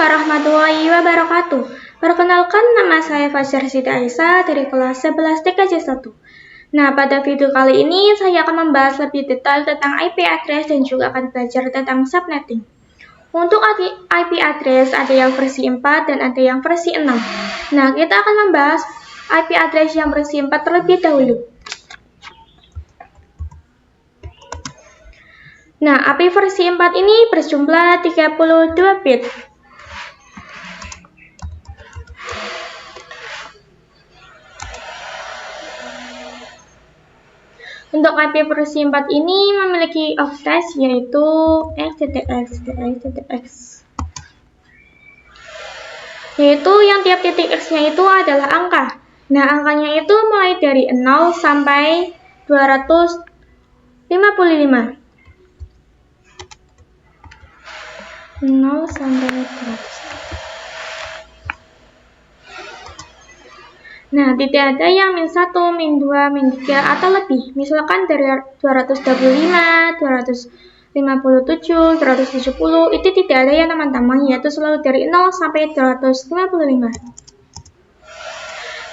warahmatullahi wabarakatuh. Perkenalkan, nama saya Fajar Siti Aisyah dari kelas 11 TKJ1. Nah, pada video kali ini saya akan membahas lebih detail tentang IP address dan juga akan belajar tentang subnetting. Untuk IP address ada yang versi 4 dan ada yang versi 6. Nah, kita akan membahas IP address yang versi 4 terlebih dahulu. Nah, IP versi 4 ini berjumlah 32 bit. Untuk IP versi 4 ini memiliki octet yaitu x.x.x, yaitu yang tiap titik x-nya itu adalah angka. Nah, angkanya itu mulai dari 0 sampai 255. 0 sampai 200. Nah, tidak ada yang min 1, min 2, min 3, atau lebih. Misalkan dari 225, 257, 270, itu tidak ada ya teman-teman, yaitu selalu dari 0 sampai 255.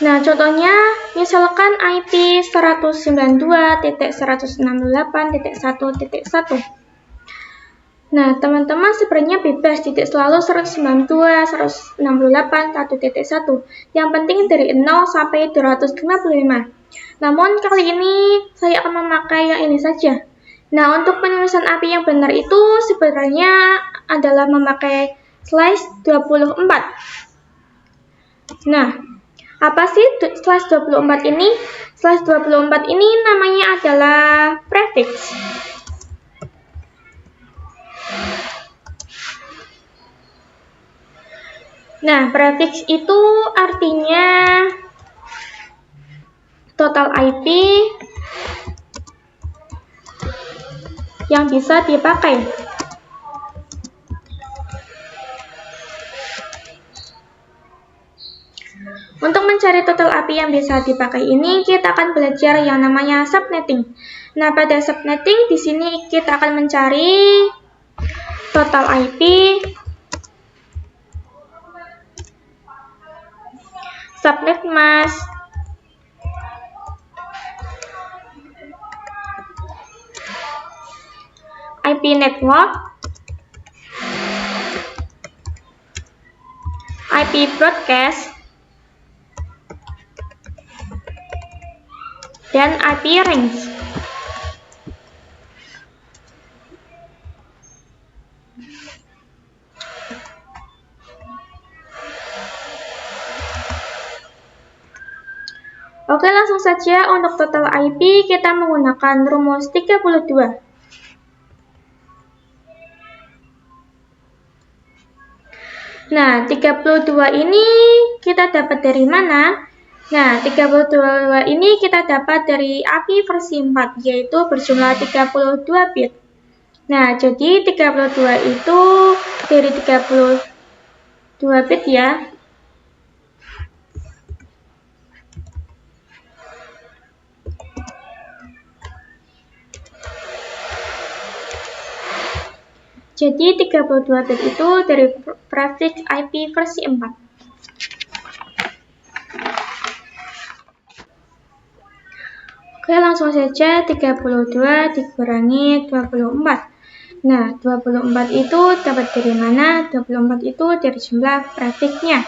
Nah, contohnya, misalkan IP 192.168.1.1. Nah, teman-teman sebenarnya bebas tidak selalu 192, 168, 1.1. Yang penting dari 0 sampai 255. Namun kali ini saya akan memakai yang ini saja. Nah, untuk penulisan IP yang benar itu sebenarnya adalah memakai /24. Nah, apa sih /24 ini? /24 ini namanya adalah prefix. Nah, prefix itu artinya total IP yang bisa dipakai. Untuk mencari total IP yang bisa dipakai ini, kita akan belajar yang namanya subnetting. Nah, pada subnetting di sini kita akan mencari total IP, subnet mask, IP network, IP broadcast, dan IP range. Oke, langsung saja untuk total IP kita menggunakan rumus 32. Nah, 32 ini kita dapat dari mana? Nah, 32 ini kita dapat dari IP versi 4, yaitu berjumlah 32 bit. Nah, jadi 32 itu dari 32 bit ya. Jadi 32 bit itu dari prefix IP versi 4. Oke, langsung saja 32 dikurangi 24. Nah, 24 itu dapat dari mana? 24 itu dari jumlah prefixnya.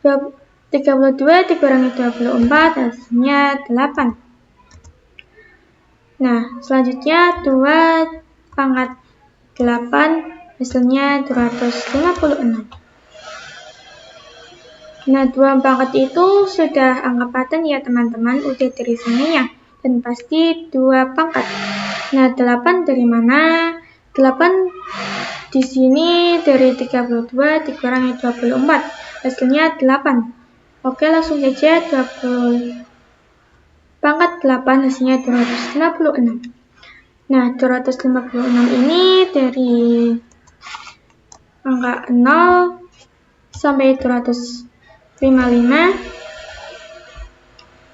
32 dikurangi 24 hasilnya 8. Nah, selanjutnya 2 pangkat 8 hasilnya 256. Nah, 2 pangkat itu sudah angka paten ya teman-teman, udah dari sananya. Dan pasti 2 pangkat. Nah, 8 dari mana? 8 di sini dari 32 dikurangi 24. Hasilnya 8. Oke, langsung saja 20 pangkat 8 hasilnya 256. Nah, 256 ini dari angka 0 sampai 255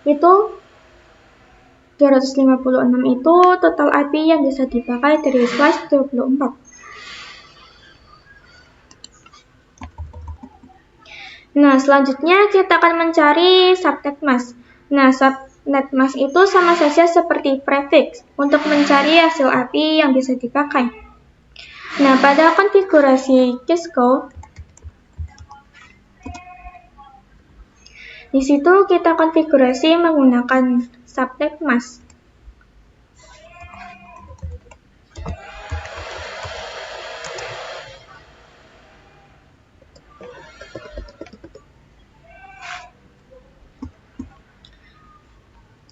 itu 256 itu total IP yang bisa dipakai dari /24. Nah, selanjutnya kita akan mencari subnet mask. Nah, subnet mask itu sama saja seperti prefix untuk mencari hasil IP yang bisa dipakai. Nah, pada konfigurasi Cisco, di situ kita konfigurasi menggunakan subnet mask.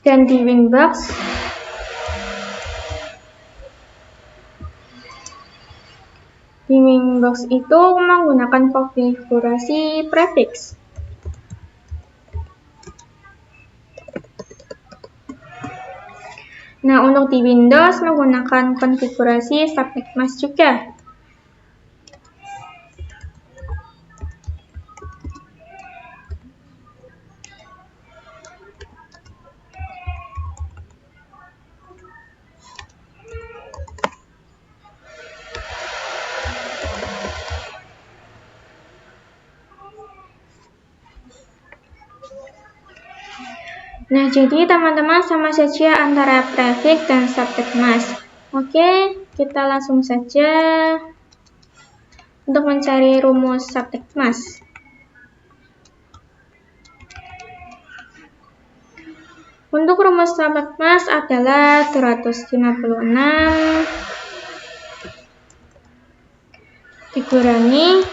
Dan di Winbox, itu menggunakan konfigurasi prefix. Nah, untuk di Windows menggunakan konfigurasi subnet mask juga. Nah, jadi teman-teman sama saja antara prefix dan subnet mask. Oke, kita langsung saja untuk mencari rumus subnet mask. Untuk rumus subnet mask adalah 256 dikurangi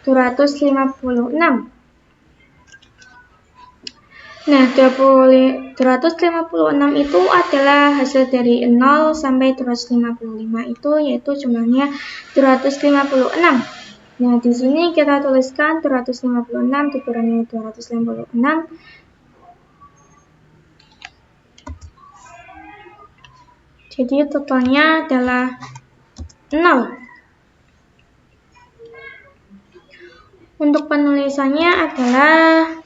256. Nah, 256 itu adalah hasil dari 0 sampai 255 itu, yaitu jumlahnya 256. Nah, di sini kita tuliskan 256 dikurangi 256. Jadi totalnya adalah 0. Untuk penulisannya adalah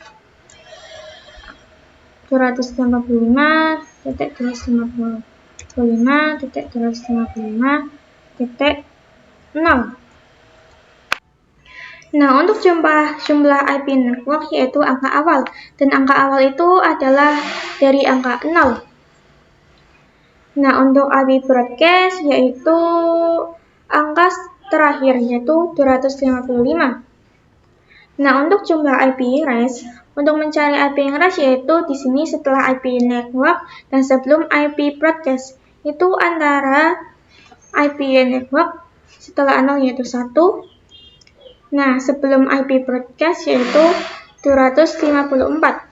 255.255.255.0. Nah, untuk jumlah IP network yaitu angka awal, dan angka awal itu adalah dari angka 0. Nah, untuk IP broadcast yaitu angka terakhir yaitu 255. Nah, untuk jumlah IP range, untuk mencari IP range yaitu di sini setelah IP network dan sebelum IP broadcast, itu antara IP network setelah 0 yaitu 1. Nah, sebelum IP broadcast yaitu 254.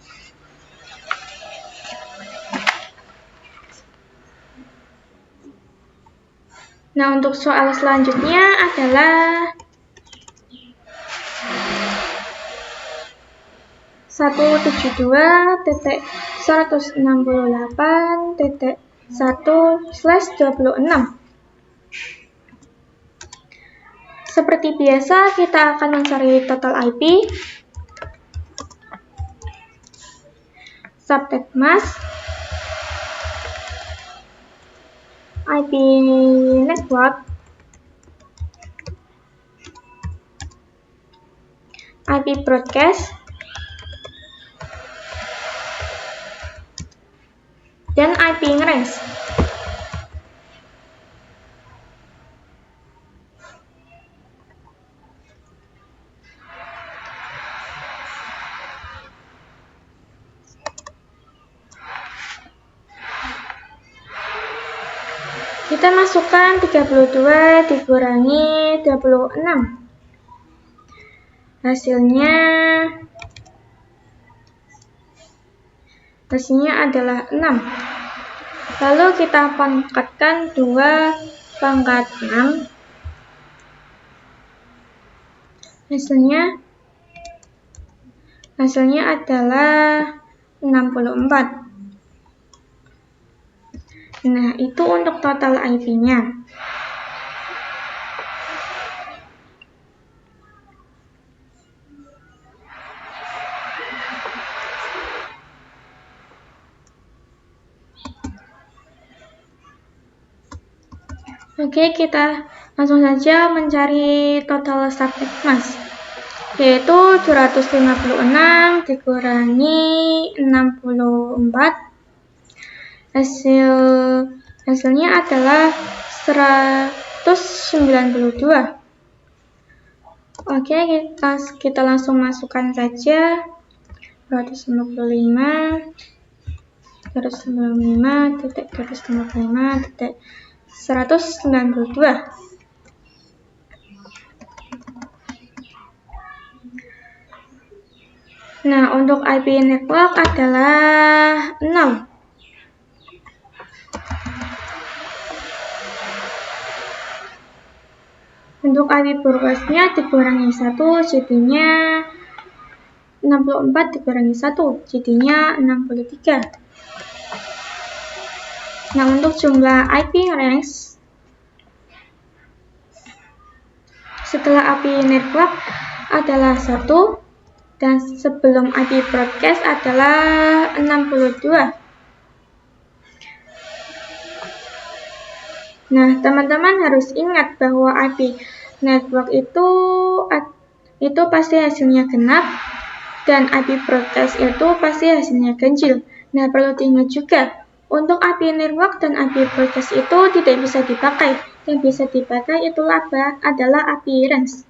Nah, untuk soal selanjutnya adalah 172.168.1/26. Seperti biasa, kita akan mencari total IP, subnet mask, IP network, IP broadcast, dan IP range. Kita masukkan 32 dikurangi 26. Hasilnya adalah 6. Lalu kita pangkatkan 2 pangkat 6. Hasilnya adalah 64. Nah, itu untuk total IP-nya. Oke, kita langsung saja mencari total subnet mask. yaitu 256 dikurangi 64. Hasilnya adalah 192. Oke, kita langsung masukkan saja 255 titik 192. Nah, untuk IP network adalah 0. Untuk IP broadcast-nya dikurangi 1, jadinya 64 dikurangi 1, jadinya 63. Nah, untuk jumlah IP range setelah IP network adalah 1 dan sebelum IP broadcast adalah 62. Nah, teman-teman harus ingat bahwa IP network itu pasti hasilnya genap dan IP broadcast itu pasti hasilnya ganjil. Nah, perlu diingat juga, untuk IP network dan IP broadcast itu tidak bisa dipakai. Yang bisa dipakai itu adalah IP range.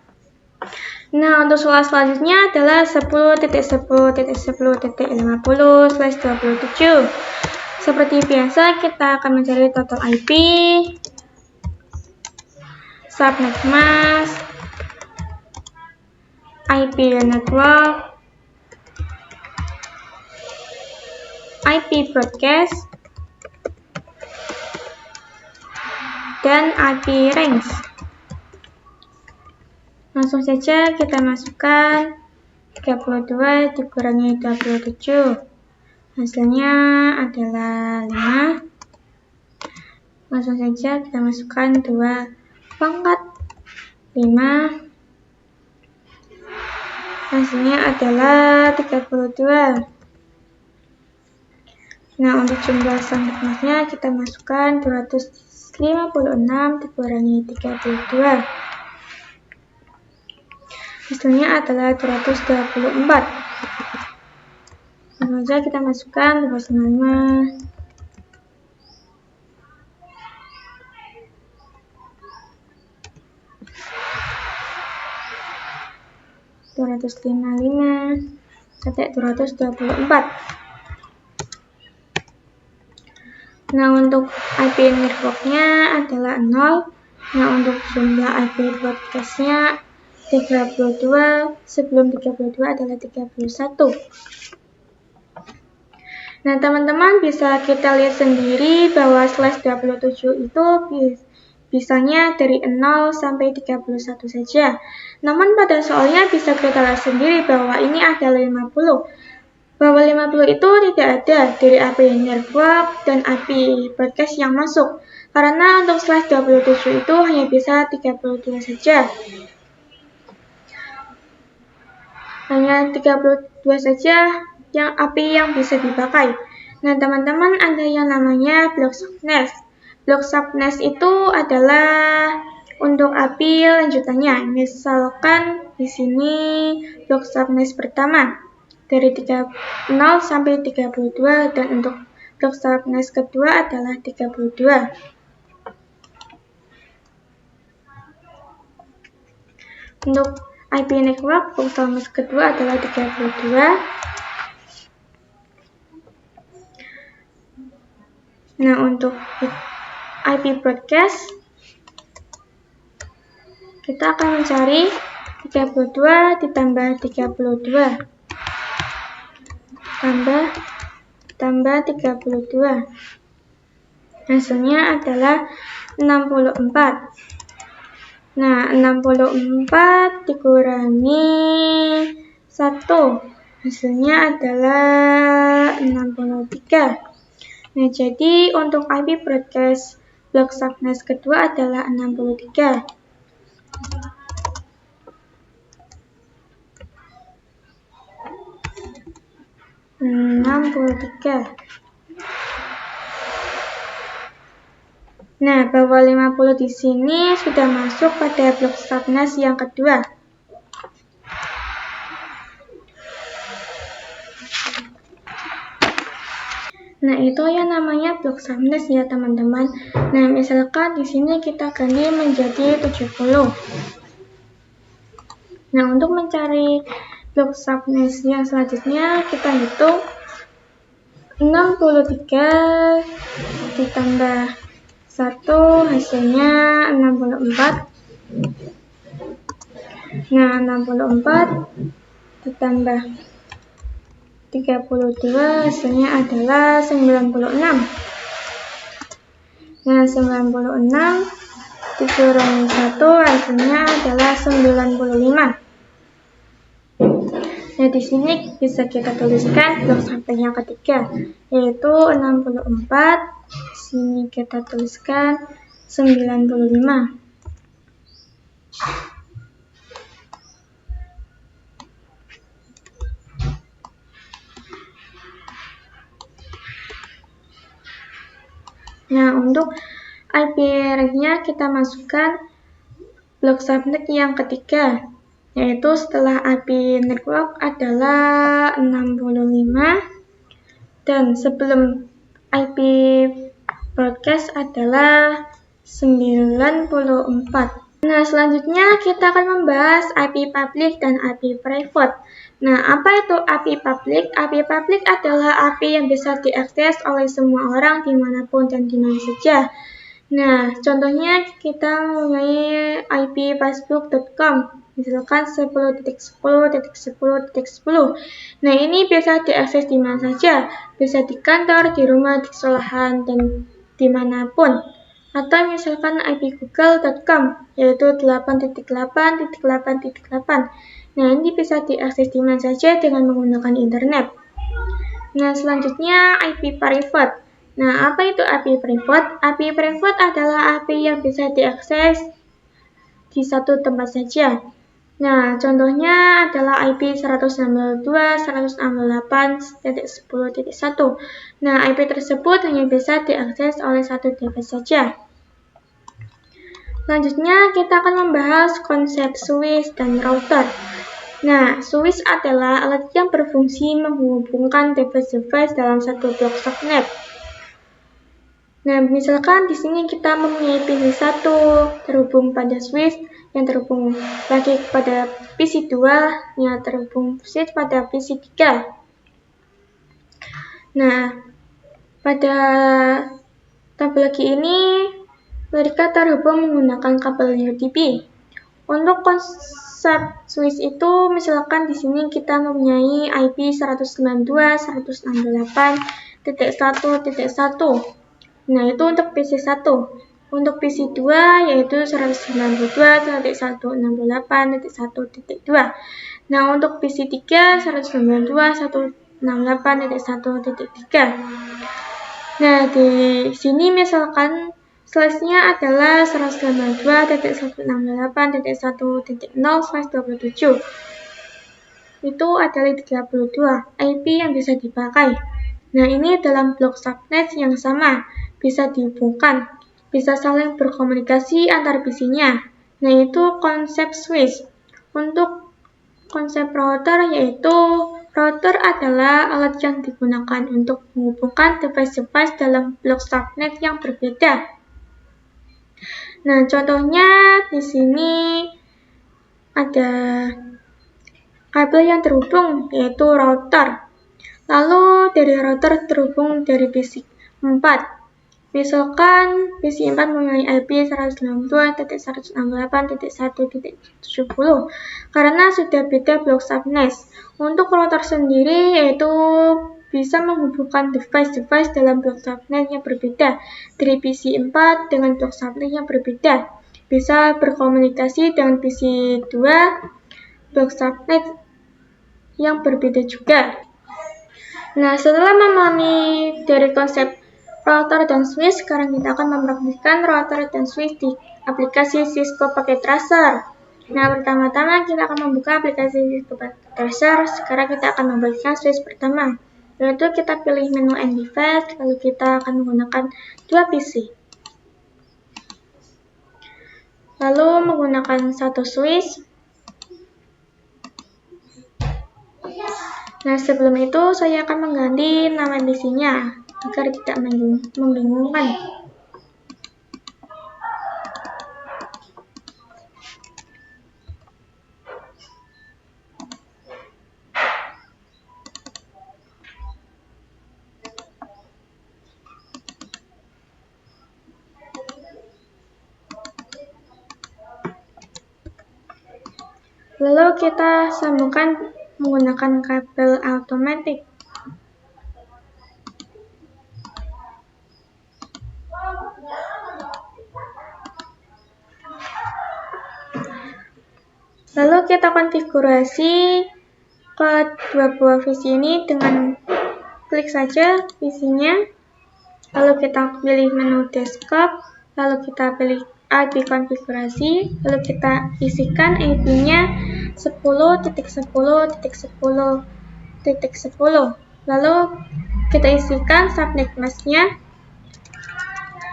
Nah, untuk soal selanjutnya adalah 10.10.10.50/27. Seperti biasa, kita akan mencari total IP, subnet mask, IP network, IP broadcast, dan IP range. Langsung saja kita masukkan 32 dikurangi 27. Hasilnya adalah 5. Langsung saja kita masukkan 2 pangkat 5. Hasilnya adalah 32. Nah, untuk jumlah subnetnya kita masukkan 256 dikurangi 32. Hasilnya adalah 224. Langsung saja kita masukkan 255. Titik 224. Nah, untuk IP networknya adalah 0. Nah, untuk jumlah IP broadcastnya 32, sebelum 32 adalah 31. Nah, teman-teman bisa kita lihat sendiri bahwa /27 itu bisanya dari 0 sampai 31 saja. Namun pada soalnya bisa kita lihat sendiri bahwa ini ada 50. Bahwa 50 itu tidak ada dari IP network dan IP broadcast yang masuk. Karena untuk /27 itu hanya bisa 32 saja. Hanya 32 saja yang API yang bisa dipakai. Nah, teman-teman, ada yang namanya block subnet. Block subnet itu adalah untuk API lanjutannya. Misalkan di sini block subnet pertama dari 0 sampai 32 dan untuk block subnet kedua adalah 32. Untuk IP network block subnet kedua adalah 32. Nah, untuk IP broadcast kita akan mencari 32 ditambah 32 tambah 32. Hasilnya adalah 64. Nah, 64 dikurangi 1. Hasilnya adalah 63. Nah, jadi untuk IP broadcast block subnet kedua adalah 63. Nah, bahwa 50 di sini sudah masuk pada blok subnet yang kedua. Nah, itu yang namanya blok subnet ya, teman-teman. Nah, misalkan di sini kita ganti menjadi 70. Nah, untuk mencari blok subnet yang selanjutnya, kita hitung 63 ditambah 1 hasilnya 64. Nah, 64 ditambah 32 hasilnya adalah 96. Nah, 96 dikurangi 1 hasilnya adalah 95. Nah, di sini bisa kita tuliskan blok subnet yang ketiga, yaitu 64. Di sini kita tuliskan 95. Nah, untuk IP range-nya kita masukkan blok subnet yang ketiga, yaitu setelah IP network adalah 65 dan sebelum IP broadcast adalah 94. Nah, selanjutnya kita akan membahas IP public dan IP private. Nah, apa itu IP public? IP public adalah IP yang bisa diakses oleh semua orang dimanapun dan dimana saja. Nah, contohnya kita mempunyai IP facebook.com, misalkan 10.10.10.10. Nah, ini bisa diakses di mana saja, bisa di kantor, di rumah, di sekolahan, dan dimanapun. Atau misalkan IP google.com, yaitu 8.8.8.8. Nah, ini bisa diakses di mana saja dengan menggunakan internet. Nah, selanjutnya IP private. Nah, apa itu IP private? IP private adalah IP yang bisa diakses di satu tempat saja. Nah, contohnya adalah IP 192.168.10.1. Nah, IP tersebut hanya bisa diakses oleh satu device saja. Selanjutnya, kita akan membahas konsep switch dan router. Nah, switch adalah alat yang berfungsi menghubungkan device-device dalam satu blok subnet. Nah, misalkan di sini kita mempunyai PC 1 terhubung pada switch yang terhubung lagi pada PC 2 yang terhubung switch pada PC 3. Nah, pada tabel lagi ini mereka terhubung menggunakan kabel UDP. Untuk konsep switch itu misalkan di sini kita mempunyai IP 192.168.1.1. Nah, itu untuk PC 1. Untuk PC 2 yaitu 192.168.1.2. Nah, untuk PC 3 192.168.1.3. Nah, di sini misalkan slash-nya adalah 192.168.1.0/27. Itu adalah 32 IP yang bisa dipakai. Nah, ini dalam blok subnet yang sama, bisa dihubungkan, bisa saling berkomunikasi antar PC-nya. Nah, itu konsep switch. Untuk konsep router yaitu router adalah alat yang digunakan untuk menghubungkan device-device dalam blok subnet yang berbeda. Nah, contohnya di sini ada kabel yang terhubung yaitu router. Lalu dari router terhubung dari PC 4. Misalkan PC 4 mempunyai IP 192.168.1.70 karena sudah beda blok subnet. Untuk router sendiri yaitu bisa menghubungkan device-device dalam blok subnet yang berbeda dari PC 4 dengan blok subnet yang berbeda. Bisa berkomunikasi dengan PC 2 blok subnet yang berbeda juga. Nah, setelah memahami dari konsep router dan switch, sekarang kita akan mempraktikkan router dan switch di aplikasi Cisco Packet Tracer. Nah, pertama-tama kita akan membuka aplikasi Cisco Packet Tracer. Sekarang kita akan membagikan switch pertama, yaitu kita pilih menu and device, lalu kita akan menggunakan 2 PC. Lalu menggunakan satu switch. Nah, sebelum itu saya akan mengganti nama PC-nya. agar tidak membingungkan. Lalu kita sambungkan menggunakan kabel automatic. Lalu kita konfigurasi kedua buah PC ini dengan klik saja PC-nya. Lalu kita pilih menu desktop, lalu kita pilih IP konfigurasi, lalu kita isikan IP-nya 10.10.10.10. Lalu kita isikan subnet mask-nya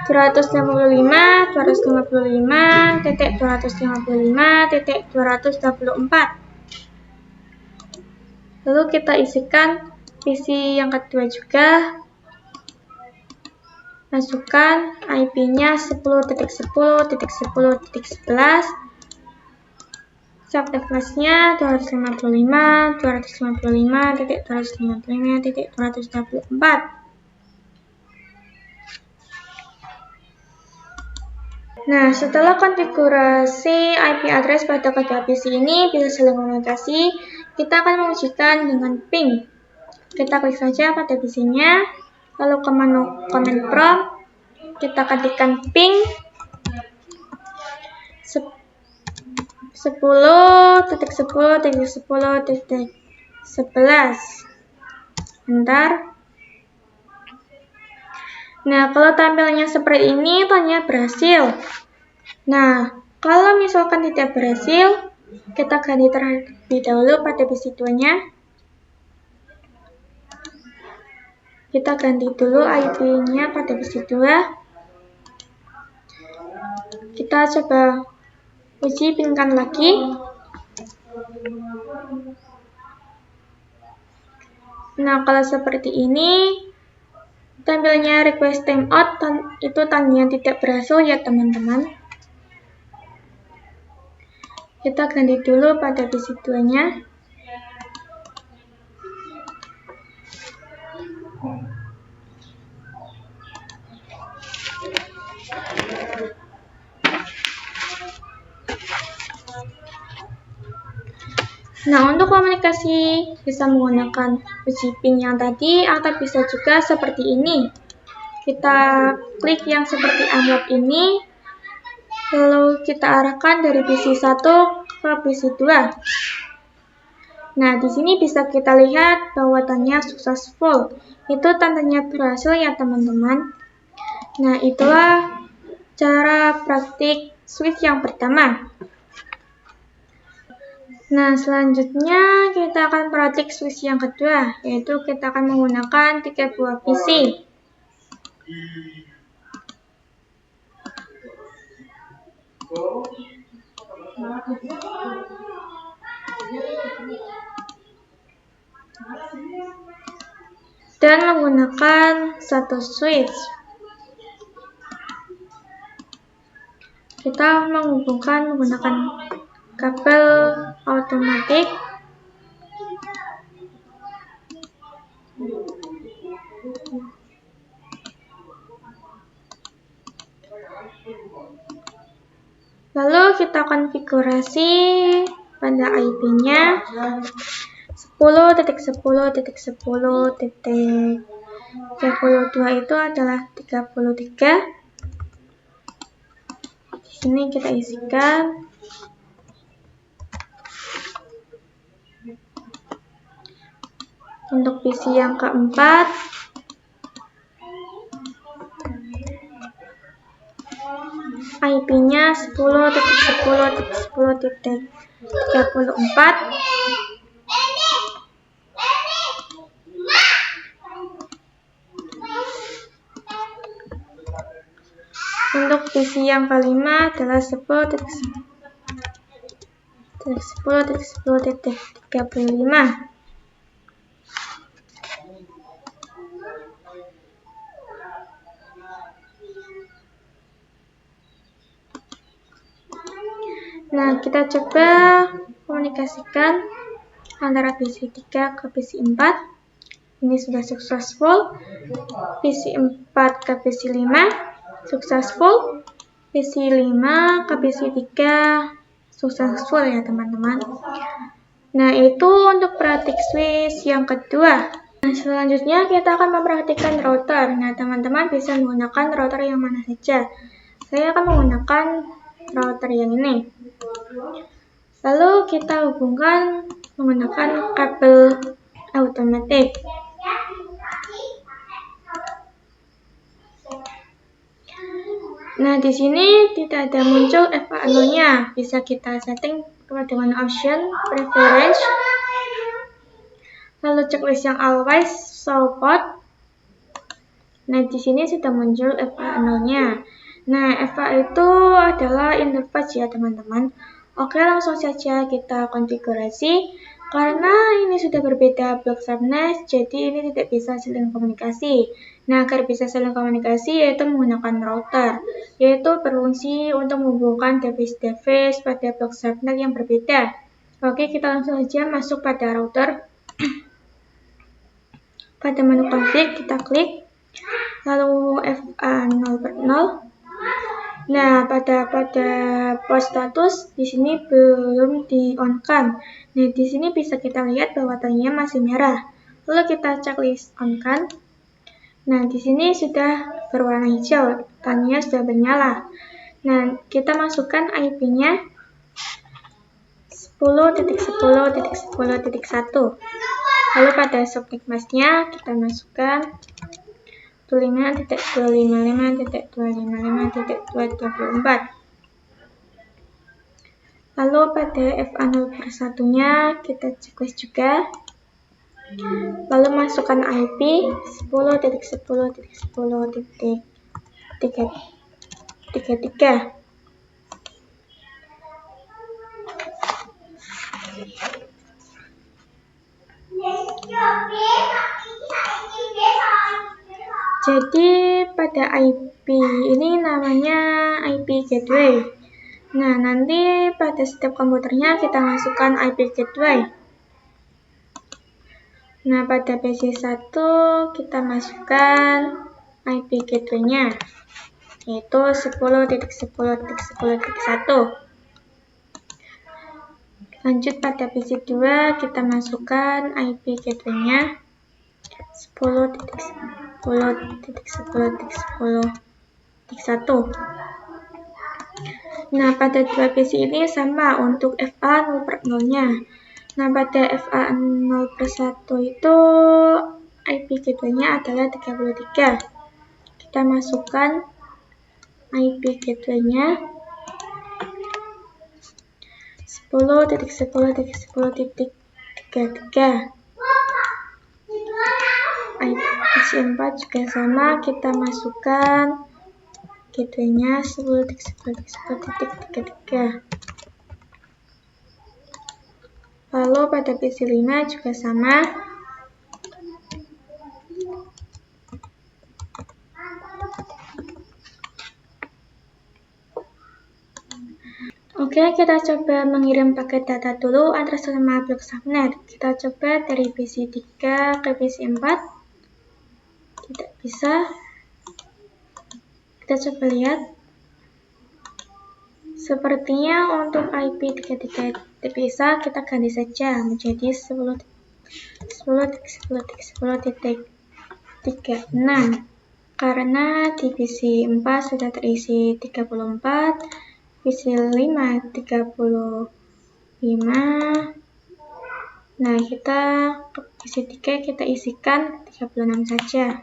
255.255.254. Lalu kita isikan PC yang kedua juga. Masukkan IP-nya 10.10.10.11. Subnet mask-nya 255.255.255.224. Nah, setelah konfigurasi IP address pada kedua PC ini bisa saling komunikasi, kita akan mengujikan dengan ping. Kita klik saja pada PC-nya, lalu ke menu command prompt, kita ketikkan ping 10.10.10.11. Bentar. Nah, kalau tampilnya seperti ini, tanya berhasil. Nah, kalau misalkan tidak berhasil, kita ganti terlebih dahulu pada PC 2-nya. Kita ganti dulu IP-nya pada PC 2. Kita coba uji pinkan lagi. Nah, kalau seperti ini, tampilnya request timeout itu tandanya tidak berhasil ya teman-teman. Kita ganti dulu pada PC 2-nya. Nah, untuk komunikasi bisa menggunakan uji ping yang tadi atau bisa juga seperti ini. Kita klik yang seperti amplop ini, lalu kita arahkan dari PC 1 ke PC 2. Nah, di sini bisa kita lihat bahwa tanda successful. Itu tandanya berhasil ya teman-teman. Nah, itulah cara praktik switch yang pertama. Nah, selanjutnya kita akan praktik switch yang kedua, yaitu kita akan menggunakan 3 buah PC. Dan menggunakan satu switch. Kita menghubungkan menggunakan kabel automatic. Lalu kita konfigurasi pada IP-nya 10.10.10.32 itu adalah 33. Di sini kita isikan. Untuk PC yang keempat, IP-nya 10.10.10.34. Untuk PC yang kelima adalah 10.10.10.35. Nah, kita coba komunikasikan antara PC3 ke PC4. Ini sudah successful. PC4 ke PC5 successful. PC5 ke PC3 successful ya teman-teman. Nah, itu untuk praktik switch yang kedua. Nah, selanjutnya kita akan mempraktikkan router. Nah, teman-teman bisa menggunakan router yang mana saja. Saya akan menggunakan router yang ini. Lalu kita hubungkan menggunakan kabel automatic. Nah, di sini tidak ada muncul FA0-nya. Bisa kita setting dengan option preference. Lalu checklist yang always support. Nah, di sini sudah muncul FA0-nya. Nah, FA itu adalah interface ya teman-teman. Oke, langsung saja kita konfigurasi. Karena ini sudah berbeda blok subnet, jadi ini tidak bisa saling komunikasi. Nah, agar bisa saling komunikasi yaitu menggunakan router, yaitu berfungsi untuk menghubungkan device-device pada blok subnet yang berbeda. Oke, kita langsung saja masuk pada router. Pada menu config kita klik, lalu FA0/0. Nah, pada port status di sini belum di-on-kan. Nah, di sini bisa kita lihat bahwa tandanya masih merah. Lalu kita checklist on-kan. Nah, di sini sudah berwarna hijau, tandanya sudah bernyala. Nah, kita masukkan IP-nya 10.10.10.1. Lalu pada subnet mask-nya kita masukkan 25.255.255.224. Lalu pada FA0/1-nya kita checklist juga. Lalu masukkan IP 10.10.10.33. Jadi pada IP ini namanya IP gateway. Nah, nanti pada setiap komputernya kita masukkan IP gateway. Nah, pada PC1 kita masukkan IP gateway-nya, yaitu 10.10.10.1. Lanjut pada PC2 kita masukkan IP gateway-nya 10.10.10.1. Nah, pada dua PC ini sama untuk FA0/0-nya. Nah, pada FA0/1 itu IP gateway-nya adalah 33. Kita masukkan IP gateway-nya 10.10.10.33. PC4 juga sama, kita masukkan gateway-nya 10.10.10.33. Lalu pada PC5 juga sama. Oke, kita coba mengirim paket data dulu atas nama blok subnet. Kita coba dari PC3 ke PC4. Tidak bisa. Kita coba lihat. Sepertinya untuk IP 33 tidak bisa, kita ganti saja menjadi 10.10.10.36. Karena di PC4 sudah terisi 34, PC5 35. Nah, kita ke PC3 kita isikan 36 saja.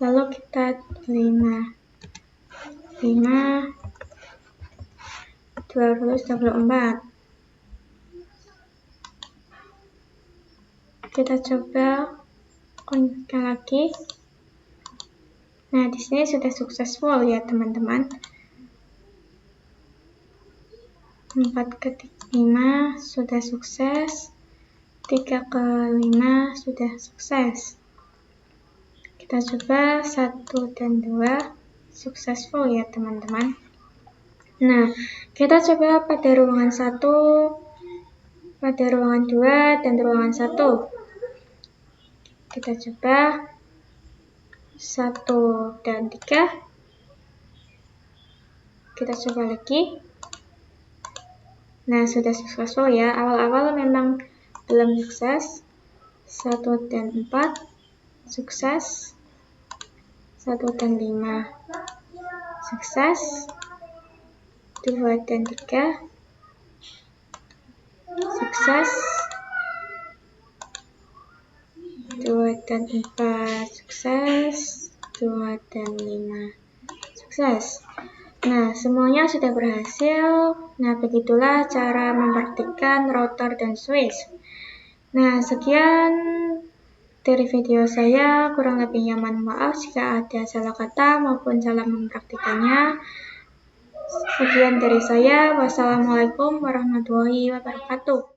Lalu kita 224. Kita coba konfigurasi lagi. Nah, di sini sudah successful ya, teman-teman. 4 ke 5 sudah sukses. 3 ke 5 sudah sukses. Kita coba 1 dan 2 successful ya, teman-teman. Nah, kita coba pada ruangan 1, pada ruangan 2, dan ruangan 1. Kita coba 1 dan 3. Kita coba lagi. Nah, sudah successful ya. Awal-awal memang belum sukses. 1 dan 4 sukses. 1 dan 5 sukses. 2 dan 3 sukses. 2 dan 4 sukses. 2 dan 5 sukses. Nah, semuanya sudah berhasil. Nah, begitulah cara mempraktikkan router dan switch. Nah, sekian dari video saya. Kurang lebihnya mohon maaf jika ada salah kata maupun salah mempraktikannya. Sekian dari saya. Wassalamualaikum warahmatullahi wabarakatuh.